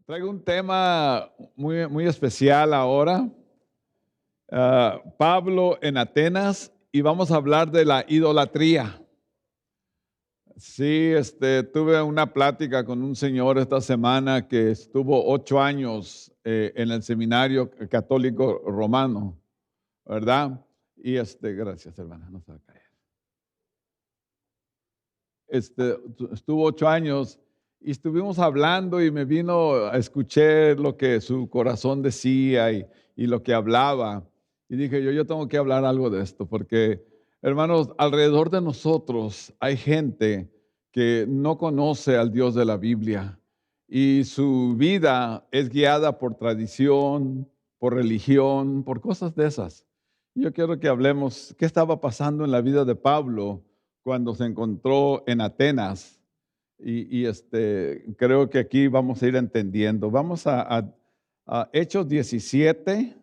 Traigo un tema muy especial ahora. Pablo en Atenas, y vamos a hablar de la idolatría. Sí, tuve una plática con un señor esta semana que estuvo 8 años en el seminario católico romano, ¿verdad? Y gracias, hermana, no se va a caer. Estuvo 8 años y estuvimos hablando y me vino a escuchar lo que su corazón decía y lo que hablaba. Y dije, yo tengo que hablar algo de esto, porque, hermanos, alrededor de nosotros hay gente que no conoce al Dios de la Biblia y su vida es guiada por tradición, por religión, por cosas de esas. Yo quiero que hablemos qué estaba pasando en la vida de Pablo cuando se encontró en Atenas. Creo que aquí vamos a ir entendiendo. Vamos a Hechos 17,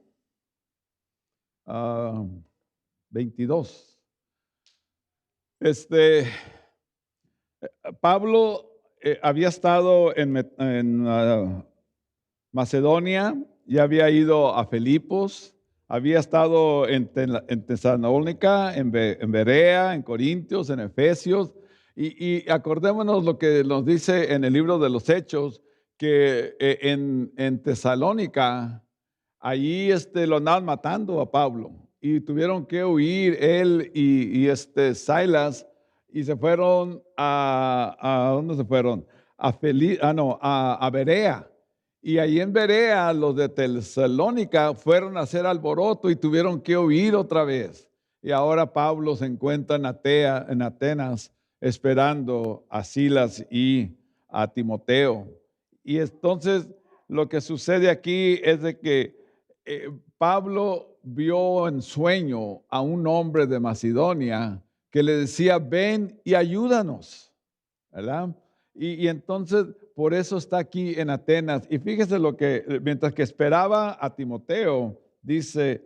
ah, 22. Pablo había estado en Macedonia, ya había ido a Filipos, había estado en Tesalónica, en Berea, en Corintios, en Efesios, y acordémonos lo que nos dice en el libro de los Hechos, que en Tesalónica, allí lo andaban matando a Pablo, y tuvieron que huir él y Silas, y se fueron ¿a dónde se fueron? A Berea. Y ahí en Berea, los de Tesalónica fueron a hacer alboroto y tuvieron que huir otra vez. Y ahora Pablo se encuentra en Atenas esperando a Silas y a Timoteo. Y entonces lo que sucede aquí es de que Pablo vio en sueño a un hombre de Macedonia que le decía, ven y ayúdanos, ¿verdad? Y entonces por eso está aquí en Atenas. Y fíjese lo que, mientras que esperaba a Timoteo, dice,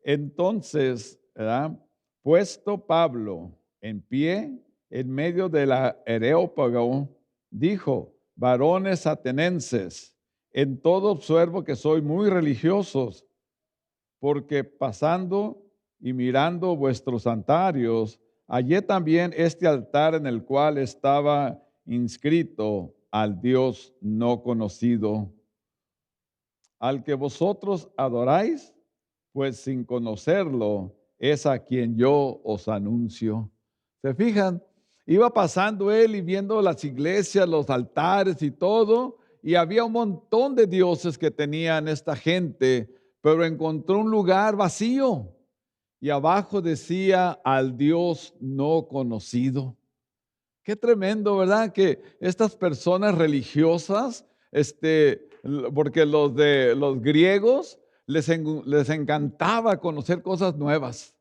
entonces, ¿verdad? Puesto Pablo en pie en medio de la Areópago, dijo, varones atenenses, en todo observo que sois muy religiosos, porque pasando y mirando vuestros santuarios, hallé también este altar en el cual estaba inscrito al Dios no conocido, al que vosotros adoráis, pues sin conocerlo, es a quien yo os anuncio. ¿Se fijan? Iba pasando él y viendo las iglesias, los altares y todo, y había un montón de dioses que tenían esta gente, pero encontró un lugar vacío y abajo decía al Dios no conocido. Qué tremendo, ¿verdad? Que estas personas religiosas, porque los griegos les encantaba conocer cosas nuevas.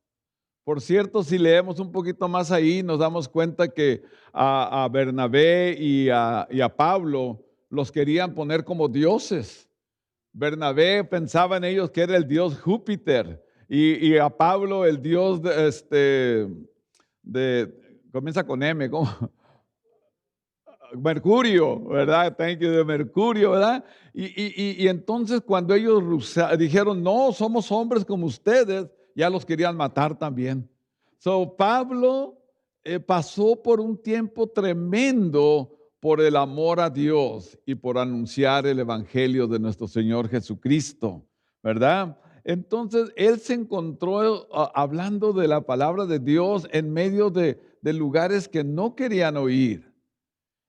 Por cierto, si leemos un poquito más ahí, nos damos cuenta que a Bernabé y a Pablo los querían poner como dioses. Bernabé pensaba en ellos que era el dios Júpiter y a Pablo el dios comienza con M, ¿cómo? Mercurio, ¿verdad? Thank you, de Mercurio, ¿verdad? Y entonces cuando ellos dijeron, no, somos hombres como ustedes, ya los querían matar también. So, Pablo pasó por un tiempo tremendo por el amor a Dios y por anunciar el evangelio de nuestro Señor Jesucristo, ¿verdad? Entonces, él se encontró hablando de la palabra de Dios en medio de lugares que no querían oír.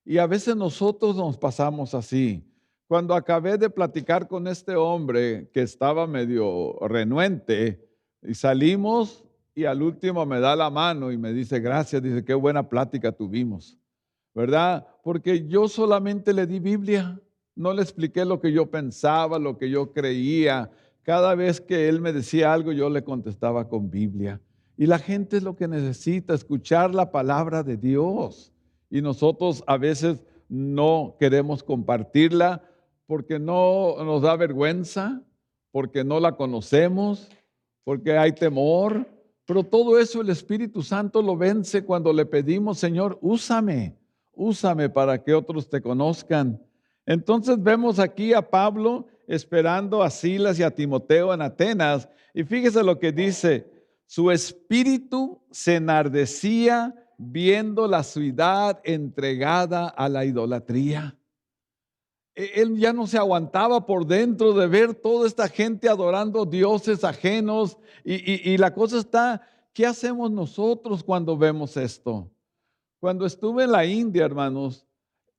Y a veces nosotros nos pasamos así. Cuando acabé de platicar con este hombre que estaba medio renuente y salimos y al último me da la mano y me dice gracias, dice qué buena plática tuvimos, ¿verdad? Porque yo solamente le di Biblia, no le expliqué lo que yo pensaba, lo que yo creía. Cada vez que él me decía algo yo le contestaba con Biblia. Y la gente es lo que necesita, escuchar la palabra de Dios. Y nosotros a veces no queremos compartirla porque no nos da vergüenza, porque no la conocemos, porque hay temor. Pero todo eso el Espíritu Santo lo vence cuando le pedimos, Señor, úsame para que otros te conozcan. Entonces vemos aquí a Pablo esperando a Silas y a Timoteo en Atenas. Y fíjese lo que dice: su espíritu se enardecía viendo la ciudad entregada a la idolatría. Él ya no se aguantaba por dentro de ver toda esta gente adorando dioses ajenos. Y la cosa está, ¿qué hacemos nosotros cuando vemos esto? Cuando estuve en la India, hermanos,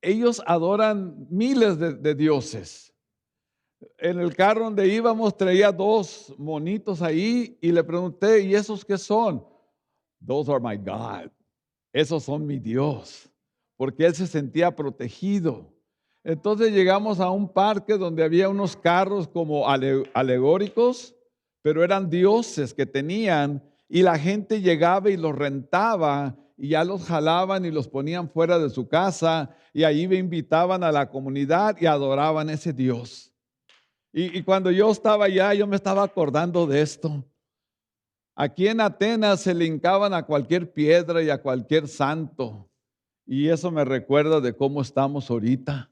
ellos adoran miles de dioses. En el carro donde íbamos traía dos monitos ahí y le pregunté, ¿y esos qué son? Those are my God. Esos son mi Dios. Porque él se sentía protegido. Entonces llegamos a un parque donde había unos carros como alegóricos, pero eran dioses que tenían, y la gente llegaba y los rentaba y ya los jalaban y los ponían fuera de su casa, y ahí me invitaban a la comunidad y adoraban a ese Dios. Y cuando yo estaba allá, yo me estaba acordando de esto. Aquí en Atenas se le hincaban a cualquier piedra y a cualquier santo. Y eso me recuerda de cómo estamos ahorita,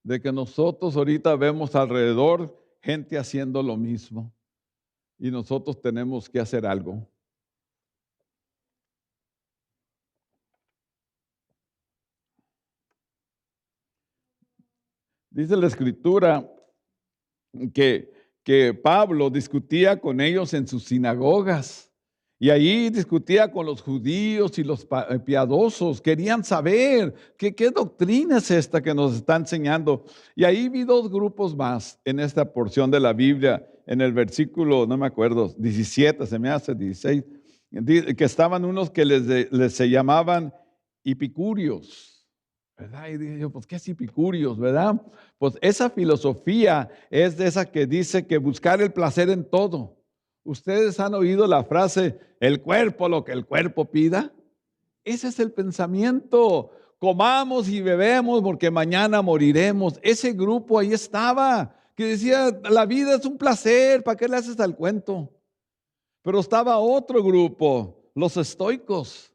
de que nosotros ahorita vemos alrededor gente haciendo lo mismo y nosotros tenemos que hacer algo. Dice la Escritura que, que Pablo discutía con ellos en sus sinagogas. Y ahí discutía con los judíos y los piadosos. Querían saber qué doctrina es esta que nos está enseñando. Y ahí vi dos grupos más en esta porción de la Biblia. En el versículo, no me acuerdo, 17, se me hace 16, que estaban unos que les se llamaban epicúreos. ¿Verdad? Y dije yo, pues, ¿qué es epicúreos, verdad? Pues esa filosofía es de esa que dice que buscar el placer en todo. Ustedes han oído la frase, el cuerpo lo que el cuerpo pida. Ese es el pensamiento. Comamos y bebemos porque mañana moriremos. Ese grupo ahí estaba, que decía, la vida es un placer, ¿para qué le haces al cuento? Pero estaba otro grupo, los estoicos.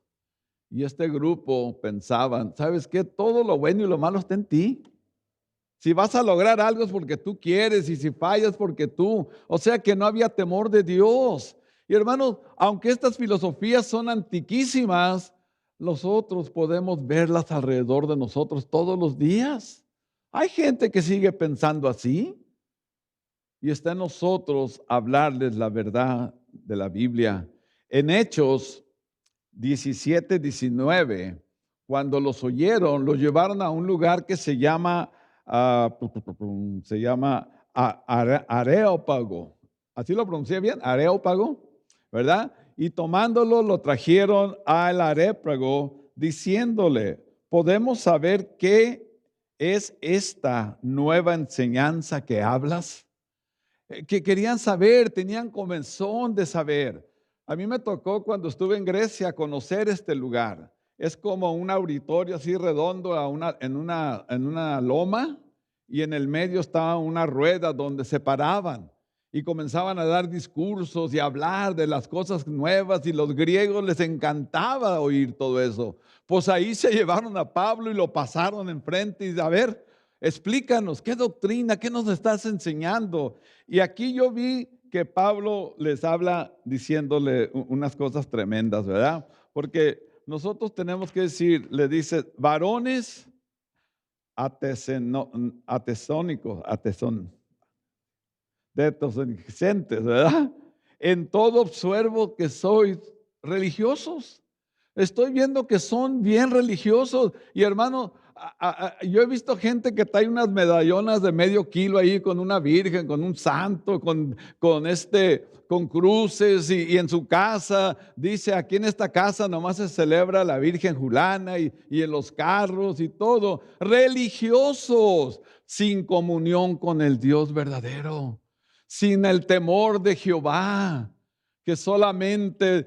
Y este grupo pensaban, ¿sabes qué? Todo lo bueno y lo malo está en ti. Si vas a lograr algo es porque tú quieres, y si fallas porque tú. O sea que no había temor de Dios. Y hermanos, aunque estas filosofías son antiquísimas, nosotros podemos verlas alrededor de nosotros todos los días. Hay gente que sigue pensando así, y está en nosotros hablarles la verdad de la Biblia. En Hechos 17-19, cuando los oyeron, los llevaron a un lugar que se llama Areópago. ¿Así lo pronuncié bien? Areópago, ¿verdad? Y tomándolo, lo trajeron al Areópago, diciéndole, ¿podemos saber qué es esta nueva enseñanza que hablas? Que querían saber, tenían comezón de saber. A mí me tocó cuando estuve en Grecia conocer este lugar. Es como un auditorio así redondo en una loma, y en el medio estaba una rueda donde se paraban y comenzaban a dar discursos y a hablar de las cosas nuevas, y los griegos les encantaba oír todo eso. Pues ahí se llevaron a Pablo y lo pasaron enfrente y a ver, explícanos, ¿qué doctrina, qué nos estás enseñando? Y aquí yo vi que Pablo les habla diciéndole unas cosas tremendas, ¿verdad? Porque nosotros tenemos que decir, le dice, varones tesalonicenses, ¿verdad? En todo observo que sois religiosos. Estoy viendo que son bien religiosos. Y hermano, yo he visto gente que trae unas medallonas de medio kilo ahí con una virgen, con un santo, con cruces, y en su casa dice, aquí en esta casa nomás se celebra la Virgen Julana, y en los carros y todo. Religiosos, sin comunión con el Dios verdadero, sin el temor de Jehová, que solamente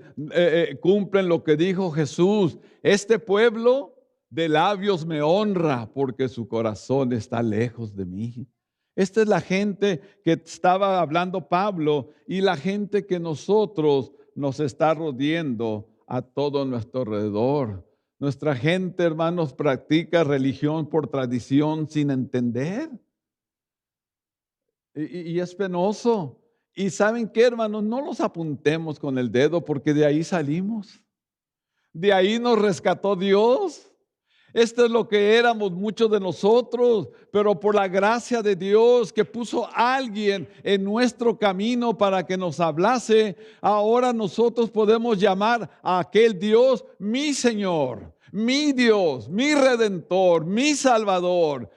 cumplen lo que dijo Jesús. Este pueblo de labios me honra, porque su corazón está lejos de mí. Esta es la gente que estaba hablando Pablo, y la gente que nosotros nos está rodeando a todo nuestro alrededor. Nuestra gente, hermanos, practica religión por tradición sin entender. Y es penoso. Y ¿saben qué, hermanos? No los apuntemos con el dedo porque de ahí salimos. De ahí nos rescató Dios. Esto es lo que éramos muchos de nosotros, pero por la gracia de Dios que puso a alguien en nuestro camino para que nos hablase, ahora nosotros podemos llamar a aquel Dios mi Señor, mi Dios, mi Redentor, mi Salvador.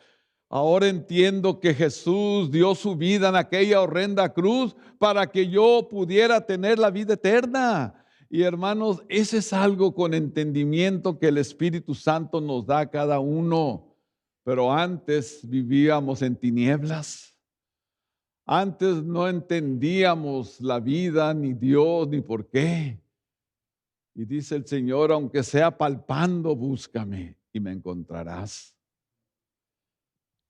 Ahora entiendo que Jesús dio su vida en aquella horrenda cruz para que yo pudiera tener la vida eterna. Y hermanos, ese es algo con entendimiento que el Espíritu Santo nos da a cada uno. Pero antes vivíamos en tinieblas. Antes no entendíamos la vida, ni Dios, ni por qué. Y dice el Señor, aunque sea palpando, búscame y me encontrarás.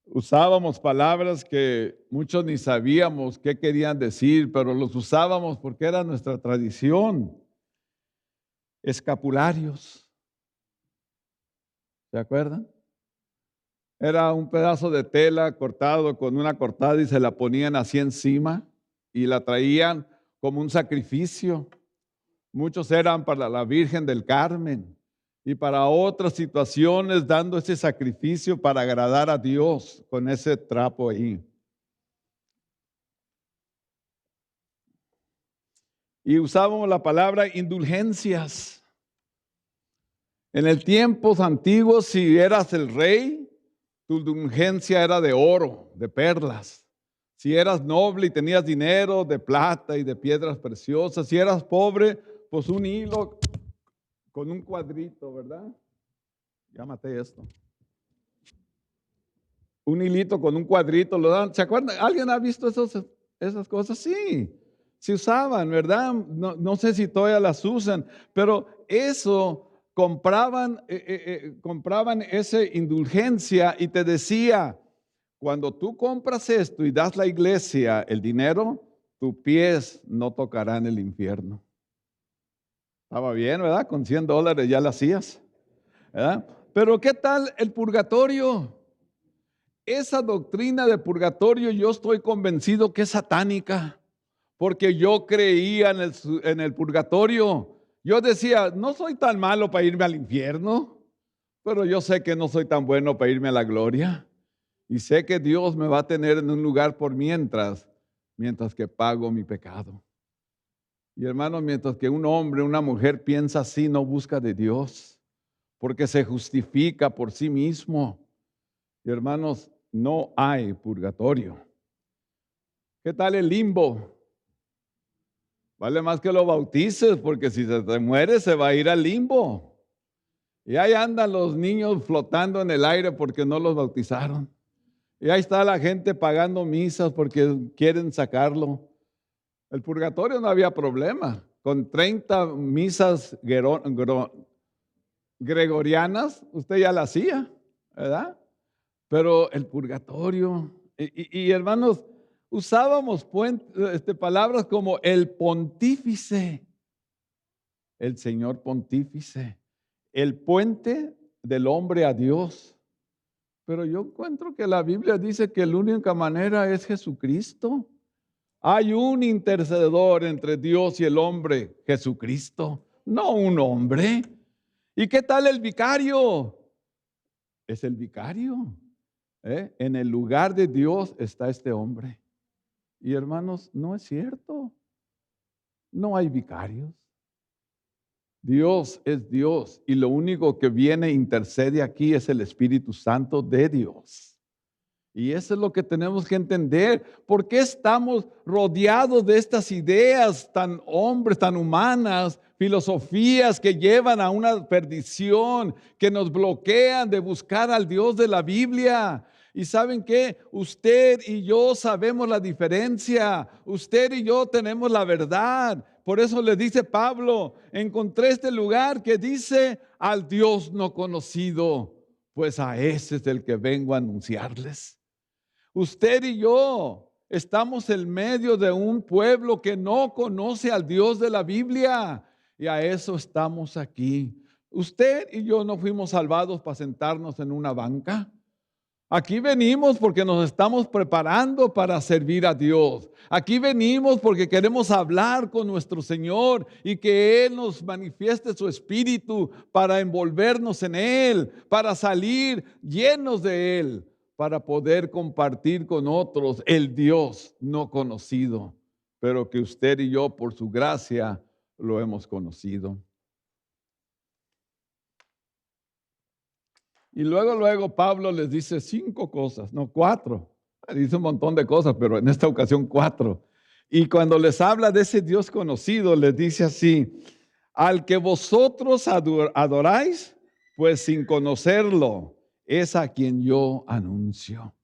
Usábamos palabras que muchos ni sabíamos qué querían decir, pero los usábamos porque era nuestra tradición. Escapularios, ¿se acuerdan? Era un pedazo de tela cortado con una cortada y se la ponían así encima y la traían como un sacrificio. Muchos eran para la Virgen del Carmen y para otras situaciones dando ese sacrificio para agradar a Dios con ese trapo ahí. Y usábamos la palabra indulgencias. En el tiempos antiguos, si eras el rey, tu indulgencia era de oro, de perlas. Si eras noble y tenías dinero, de plata y de piedras preciosas. Si eras pobre, pues un hilo con un cuadrito, ¿verdad? Ya maté esto. Un hilito con un cuadrito, lo dan. ¿Se acuerdan? ¿Alguien ha visto esas cosas? Sí, se usaban, ¿verdad? No sé si todavía las usan, pero eso compraban esa indulgencia y te decía, cuando tú compras esto y das a la iglesia el dinero, tus pies no tocarán el infierno. Estaba bien, ¿verdad? Con $100 ya lo hacías, ¿verdad? Pero ¿qué tal el purgatorio? Esa doctrina de purgatorio yo estoy convencido que es satánica, porque yo creía en el purgatorio. Yo decía, no soy tan malo para irme al infierno, pero yo sé que no soy tan bueno para irme a la gloria. Y sé que Dios me va a tener en un lugar por mientras que pago mi pecado. Y hermanos, mientras que un hombre, una mujer piensa así, no busca de Dios, porque se justifica por sí mismo. Y hermanos, no hay purgatorio. ¿Qué tal el limbo? Vale más que lo bautices, porque si se te muere, se va a ir al limbo. Y ahí andan los niños flotando en el aire porque no los bautizaron. Y ahí está la gente pagando misas porque quieren sacarlo. El purgatorio no había problema. Con 30 misas gregorianas, usted ya la hacía, ¿verdad? Pero el purgatorio, y hermanos, usábamos palabras como el pontífice, el Señor pontífice, el puente del hombre a Dios. Pero yo encuentro que la Biblia dice que la única manera es Jesucristo. Hay un intercedor entre Dios y el hombre, Jesucristo, no un hombre. ¿Y qué tal el vicario? Es el vicario. En el lugar de Dios está este hombre. Y hermanos, no es cierto. No hay vicarios. Dios es Dios y lo único que viene e intercede aquí es el Espíritu Santo de Dios. Y eso es lo que tenemos que entender. ¿Por qué estamos rodeados de estas ideas tan hombres, tan humanas, filosofías que llevan a una perdición, que nos bloquean de buscar al Dios de la Biblia? Y ¿saben qué? Usted y yo sabemos la diferencia. Usted y yo tenemos la verdad. Por eso le dice Pablo, encontré este lugar que dice al Dios no conocido, pues a ese es el que vengo a anunciarles. Usted y yo estamos en medio de un pueblo que no conoce al Dios de la Biblia y a eso estamos aquí. Usted y yo no fuimos salvados para sentarnos en una banca. Aquí venimos porque nos estamos preparando para servir a Dios. Aquí venimos porque queremos hablar con nuestro Señor y que Él nos manifieste su espíritu para envolvernos en Él, para salir llenos de Él, para poder compartir con otros el Dios no conocido, pero que usted y yo por su gracia lo hemos conocido. Y luego Pablo les dice 5 cosas, no 4. Dice un montón de cosas, pero en esta ocasión 4. Y cuando les habla de ese Dios conocido, les dice así: al que vosotros adoráis, pues sin conocerlo, es a quien yo anuncio.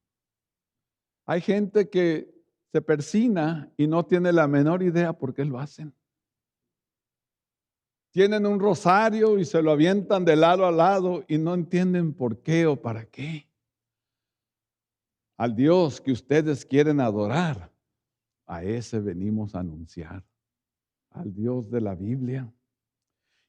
Hay gente que se persina y no tiene la menor idea por qué lo hacen. Tienen un rosario y se lo avientan de lado a lado y no entienden por qué o para qué. Al Dios que ustedes quieren adorar, a ese venimos a anunciar, al Dios de la Biblia.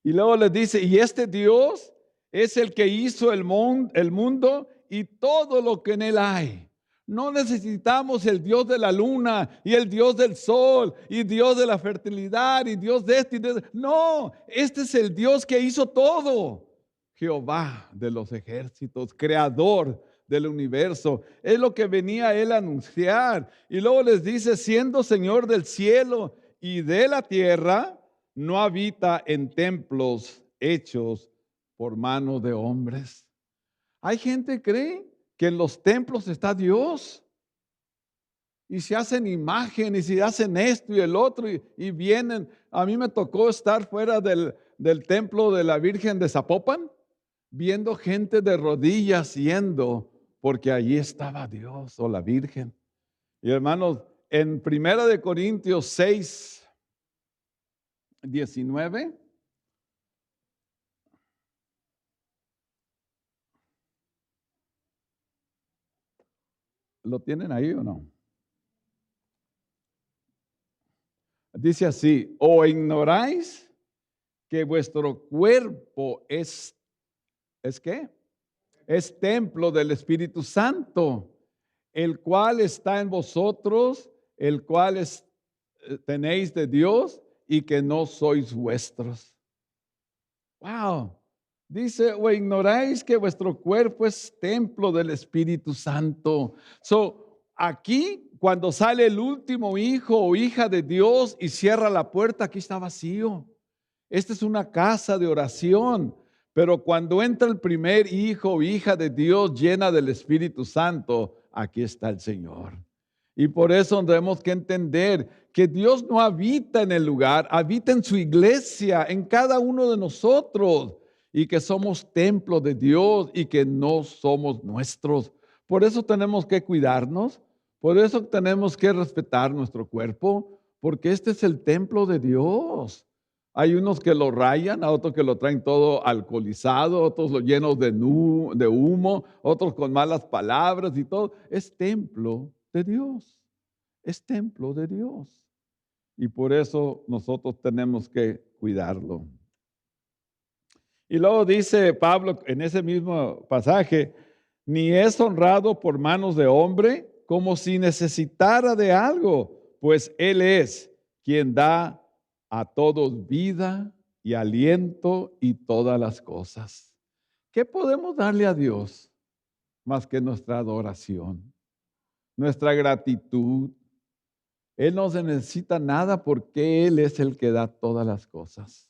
Y luego les dice, y este Dios es el que hizo el mundo y todo lo que en él hay. No necesitamos el Dios de la luna y el Dios del sol y Dios de la fertilidad y Dios de este y de ese. No, este es el Dios que hizo todo. Jehová de los ejércitos, creador del universo. Es lo que venía él a anunciar. Y luego les dice, siendo Señor del cielo y de la tierra, no habita en templos hechos por mano de hombres. Hay gente que cree que en los templos está Dios y se hacen imágenes y hacen esto y el otro y vienen. A mí me tocó estar fuera del templo de la Virgen de Zapopan viendo gente de rodillas yendo porque allí estaba Dios o la Virgen. Y hermanos, en 1 Corintios 6, 19, ¿lo tienen ahí o no? Dice así, ¿o ignoráis que vuestro cuerpo ¿es qué? Es templo del Espíritu Santo, el cual está en vosotros, el cual tenéis de Dios y que no sois vuestros? Wow. Dice, o ignoráis que vuestro cuerpo es templo del Espíritu Santo. Aquí, cuando sale el último hijo o hija de Dios y cierra la puerta, aquí está vacío. Esta es una casa de oración. Pero cuando entra el primer hijo o hija de Dios llena del Espíritu Santo, aquí está el Señor. Y por eso tenemos que entender que Dios no habita en el lugar, habita en su iglesia, en cada uno de nosotros, y que somos templo de Dios y que no somos nuestros. Por eso tenemos que cuidarnos, por eso tenemos que respetar nuestro cuerpo, porque este es el templo de Dios. Hay unos que lo rayan, a otros que lo traen todo alcoholizado, otros lo llenos de humo, otros con malas palabras y todo. Es templo de Dios, es templo de Dios. Y por eso nosotros tenemos que cuidarlo. Y luego dice Pablo en ese mismo pasaje, ni es honrado por manos de hombre como si necesitara de algo, pues Él es quien da a todos vida y aliento y todas las cosas. ¿Qué podemos darle a Dios más que nuestra adoración, nuestra gratitud? Él no se necesita nada porque Él es el que da todas las cosas.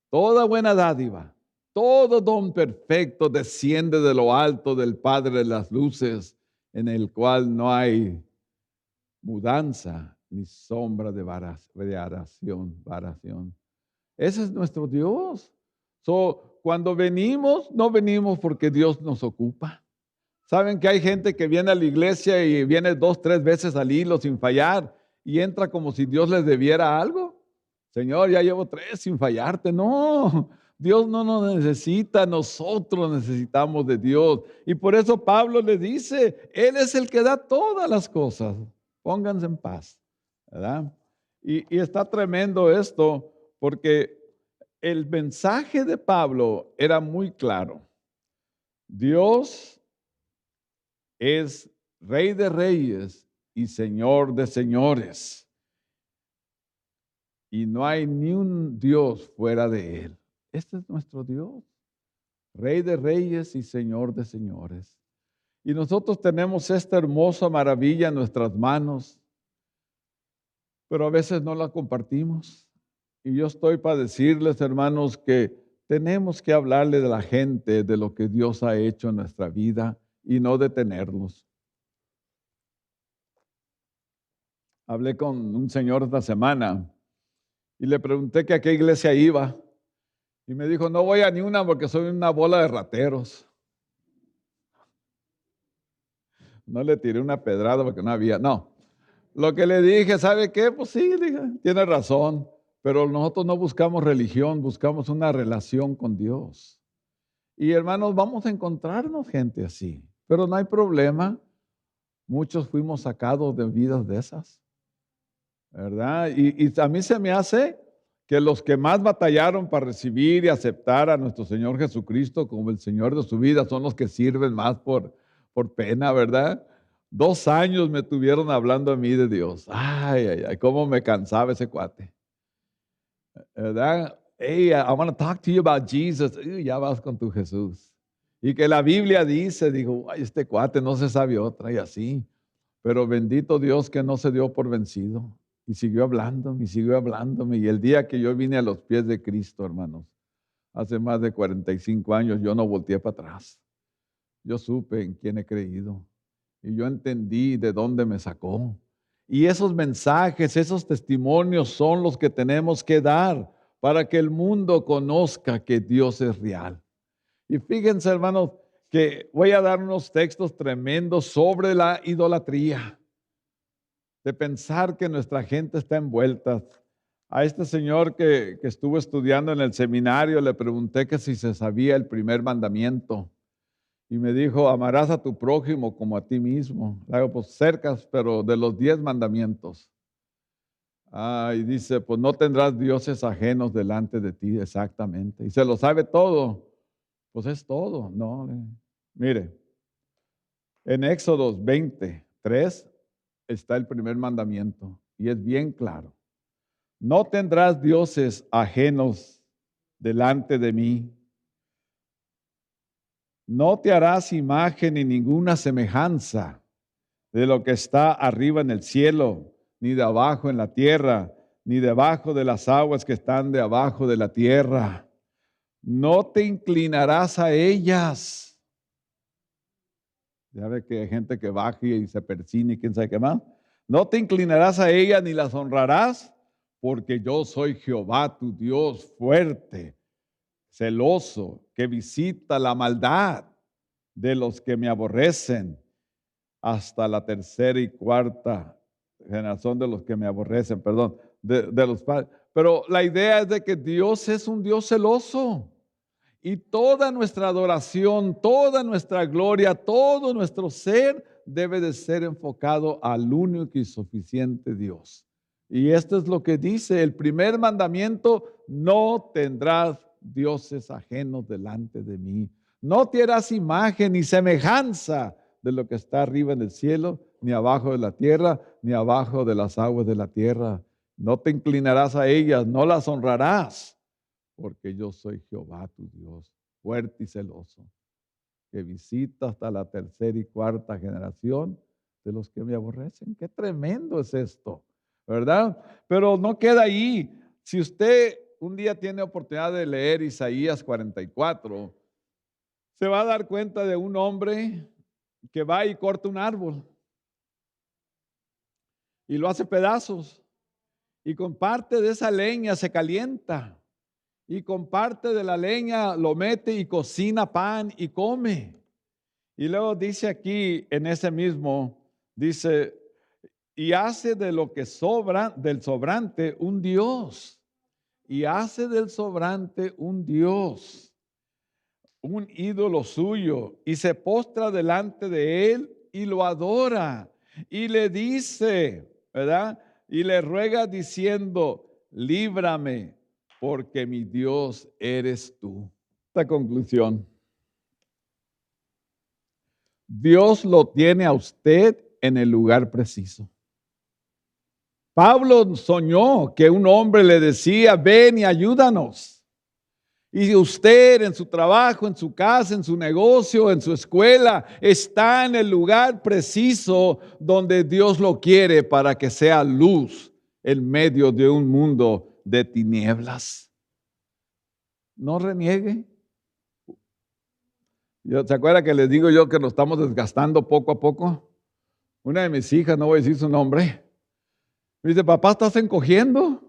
Toda buena dádiva, todo don perfecto desciende de lo alto del Padre de las luces, en el cual no hay mudanza ni sombra de variación. Ese es nuestro Dios. Cuando venimos, no venimos porque Dios nos ocupa. Saben que hay gente que viene a la iglesia y viene 2, 3 veces al hilo sin fallar y entra como si Dios les debiera algo. Señor, ya llevo 3 sin fallarte. No, Dios no nos necesita, nosotros necesitamos de Dios. Y por eso Pablo le dice, Él es el que da todas las cosas. Pónganse en paz, ¿verdad? Y está tremendo esto porque el mensaje de Pablo era muy claro. Dios es Rey de Reyes y Señor de Señores. Y no hay ni un Dios fuera de Él. Este es nuestro Dios, Rey de Reyes y Señor de Señores. Y nosotros tenemos esta hermosa maravilla en nuestras manos, pero a veces no la compartimos. Y yo estoy para decirles, hermanos, que tenemos que hablarle de la gente, de lo que Dios ha hecho en nuestra vida y no detenernos. Hablé con un señor esta semana y le pregunté que a qué iglesia iba. Y me dijo, no voy a ni una porque soy una bola de rateros. No le tiré una pedrada porque no había. No. Lo que le dije, ¿sabe qué? Pues sí, dije, tiene razón. Pero nosotros no buscamos religión, buscamos una relación con Dios. Y hermanos, vamos a encontrarnos gente así. Pero no hay problema. Muchos fuimos sacados de vidas de esas, ¿verdad? Y a mí se me hace que los que más batallaron para recibir y aceptar a nuestro Señor Jesucristo como el Señor de su vida son los que sirven más por pena, ¿verdad? 2 años me tuvieron hablando a mí de Dios. Ay, ay, ay, cómo me cansaba ese cuate, ¿verdad? Hey, I want to talk to you about Jesus. Ya vas con tu Jesús. Y que la Biblia dice, digo, ay, este cuate no se sabe otra y así. Pero bendito Dios que no se dio por vencido. Y siguió hablándome, y siguió hablándome. Y el día que yo vine a los pies de Cristo, hermanos, hace más de 45 años, yo no volteé para atrás. Yo supe en quién he creído. Y yo entendí de dónde me sacó. Y esos mensajes, esos testimonios son los que tenemos que dar para que el mundo conozca que Dios es real. Y fíjense, hermanos, que voy a dar unos textos tremendos sobre la idolatría, de pensar que nuestra gente está envuelta. A este señor que estuvo estudiando en el seminario le pregunté que si se sabía el primer mandamiento y me dijo, amarás a tu prójimo como a ti mismo. Le digo, pues cercas, pero de los 10 mandamientos. Y dice, pues no tendrás dioses ajenos delante de ti, exactamente. Y se lo sabe todo. Pues es todo, ¿no? Mire, en Éxodo 23 está el primer mandamiento y es bien claro. No tendrás dioses ajenos delante de mí. No te harás imagen ni ninguna semejanza de lo que está arriba en el cielo, ni de abajo en la tierra, ni debajo de las aguas que están de abajo de la tierra. No te inclinarás a ellas. Ya ve que hay gente que baja y se persina y quién sabe qué más. No te inclinarás a ellas ni las honrarás, porque yo soy Jehová tu Dios fuerte, celoso, que visita la maldad de los que me aborrecen hasta la tercera y cuarta generación de los que me aborrecen, perdón, de los padres. Pero la idea es de que Dios es un Dios celoso. Y toda nuestra adoración, toda nuestra gloria, todo nuestro ser debe de ser enfocado al único y suficiente Dios. Y esto es lo que dice el primer mandamiento: no tendrás dioses ajenos delante de mí. No te harás imagen ni semejanza de lo que está arriba en el cielo, ni abajo de la tierra, ni abajo de las aguas de la tierra. No te inclinarás a ellas, no las honrarás, porque yo soy Jehová tu Dios, fuerte y celoso, que visita hasta la tercera y cuarta generación de los que me aborrecen. Qué tremendo es esto, ¿verdad? Pero no queda ahí. Si usted un día tiene oportunidad de leer Isaías 44, se va a dar cuenta de un hombre que va y corta un árbol y lo hace pedazos, y con parte de esa leña se calienta, y con parte de la leña lo mete y cocina pan y come. Y luego dice aquí en ese mismo, dice, y hace de lo que sobra, del sobrante, un Dios. Y hace del sobrante un Dios, un ídolo suyo, y se postra delante de él y lo adora. Y le dice, ¿verdad? Y le ruega diciendo, líbrame, porque mi Dios eres tú. Esta conclusión. Dios lo tiene a usted en el lugar preciso. Pablo soñó que un hombre le decía, ven y ayúdanos. Y usted en su trabajo, en su casa, en su negocio, en su escuela, está en el lugar preciso donde Dios lo quiere para que sea luz en medio de un mundo de tinieblas. No reniegue. ¿Se acuerda que les digo yo que nos estamos desgastando poco a poco? Una de mis hijas, no voy a decir su nombre, me dice, papá, ¿estás encogiendo?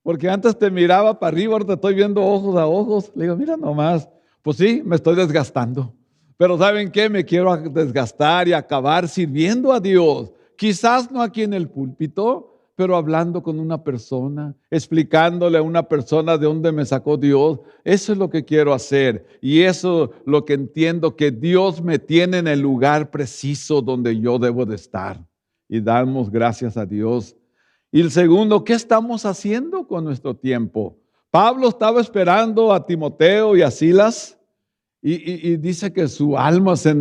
Porque antes te miraba para arriba, ahora te estoy viendo ojos a ojos. Le digo, mira nomás. Pues sí, me estoy desgastando. Pero ¿saben qué? Me quiero desgastar y acabar sirviendo a Dios. Quizás no aquí en el púlpito, pero hablando con una persona, explicándole a una persona de dónde me sacó Dios. Eso es lo que quiero hacer. Y eso es lo que entiendo, que Dios me tiene en el lugar preciso donde yo debo de estar. Y damos gracias a Dios. Y el segundo, ¿qué estamos haciendo con nuestro tiempo? Pablo estaba esperando a Timoteo y a Silas y dice que su alma se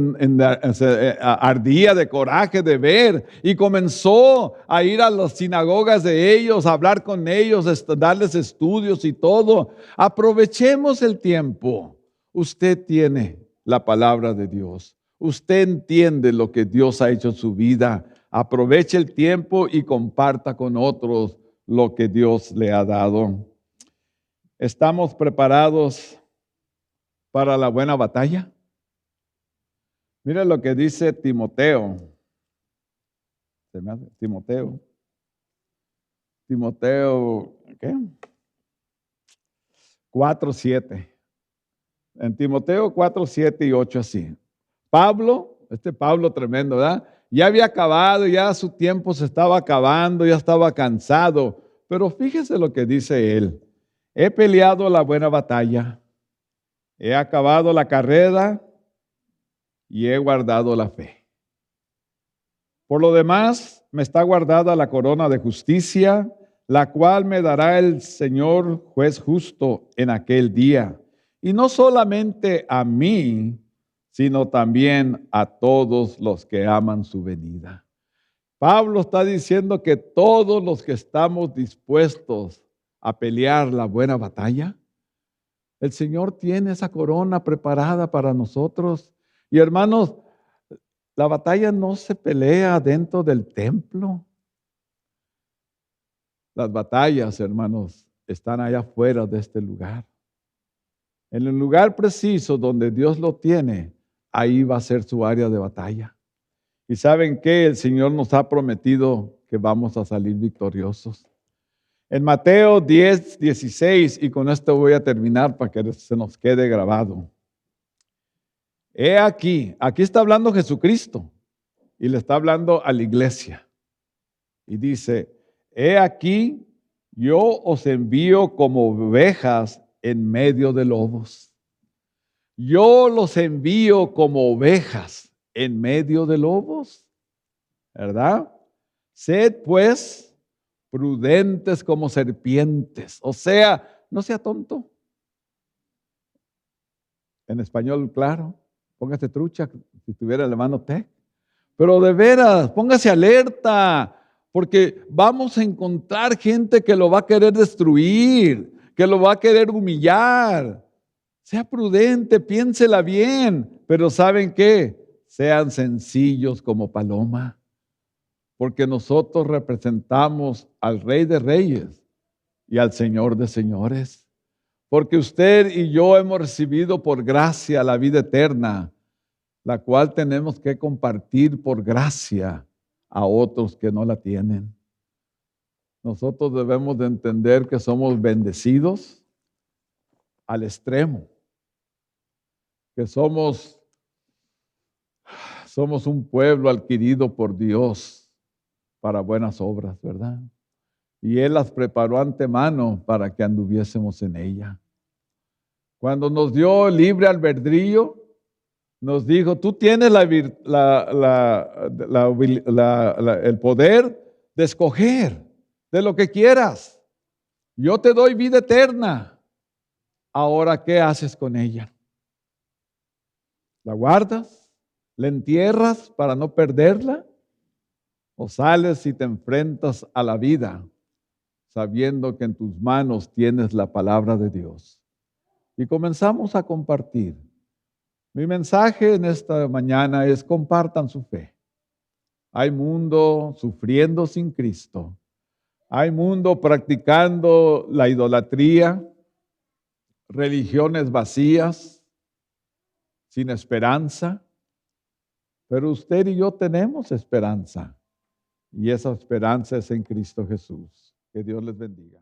ardía de coraje de ver y comenzó a ir a las sinagogas de ellos, a hablar con ellos, darles estudios y todo. Aprovechemos el tiempo. Usted tiene la palabra de Dios. Usted entiende lo que Dios ha hecho en su vida. Aproveche el tiempo y comparta con otros lo que Dios le ha dado. ¿Estamos preparados para la buena batalla? Mira lo que dice Timoteo. Timoteo, ¿qué? 4:7. En Timoteo 4:7 y 8 así. Pablo tremendo, ¿verdad? Ya había acabado, ya su tiempo se estaba acabando, ya estaba cansado. Pero fíjese lo que dice él. He peleado la buena batalla, he acabado la carrera y he guardado la fe. Por lo demás, me está guardada la corona de justicia, la cual me dará el Señor juez justo en aquel día. Y no solamente a mí, sino también a todos los que aman su venida. Pablo está diciendo que todos los que estamos dispuestos a pelear la buena batalla, el Señor tiene esa corona preparada para nosotros. Y hermanos, la batalla no se pelea dentro del templo. Las batallas, hermanos, están allá afuera de este lugar. En el lugar preciso donde Dios lo tiene, ahí va a ser su área de batalla. Y ¿saben qué? El Señor nos ha prometido que vamos a salir victoriosos. En Mateo 10:16, y con esto voy a terminar para que se nos quede grabado. He aquí está hablando Jesucristo y le está hablando a la iglesia. Y dice, he aquí, yo os envío como ovejas en medio de lobos. Yo los envío como ovejas en medio de lobos, ¿verdad? Sed pues prudentes como serpientes. O sea, no sea tonto. En español, claro, póngase trucha si tuviera el hermano Tech. Pero de veras, póngase alerta, porque vamos a encontrar gente que lo va a querer destruir, que lo va a querer humillar. Sea prudente, piénsela bien, pero ¿saben qué? Sean sencillos como paloma, porque nosotros representamos al Rey de Reyes y al Señor de Señores. Porque usted y yo hemos recibido por gracia la vida eterna, la cual tenemos que compartir por gracia a otros que no la tienen. Nosotros debemos de entender que somos bendecidos al extremo, que somos un pueblo adquirido por Dios para buenas obras, ¿verdad? Y Él las preparó antemano para que anduviésemos en ella. Cuando nos dio libre albedrío, nos dijo, tú tienes el poder de escoger de lo que quieras. Yo te doy vida eterna. Ahora, ¿qué haces con ella? ¿La guardas? ¿La entierras para no perderla? ¿O sales y te enfrentas a la vida sabiendo que en tus manos tienes la palabra de Dios? Y comenzamos a compartir. Mi mensaje en esta mañana es: compartan su fe. Hay mundo sufriendo sin Cristo. Hay mundo practicando la idolatría, religiones vacías, sin esperanza. Pero usted y yo tenemos esperanza. Y esa esperanza es en Cristo Jesús. Que Dios les bendiga.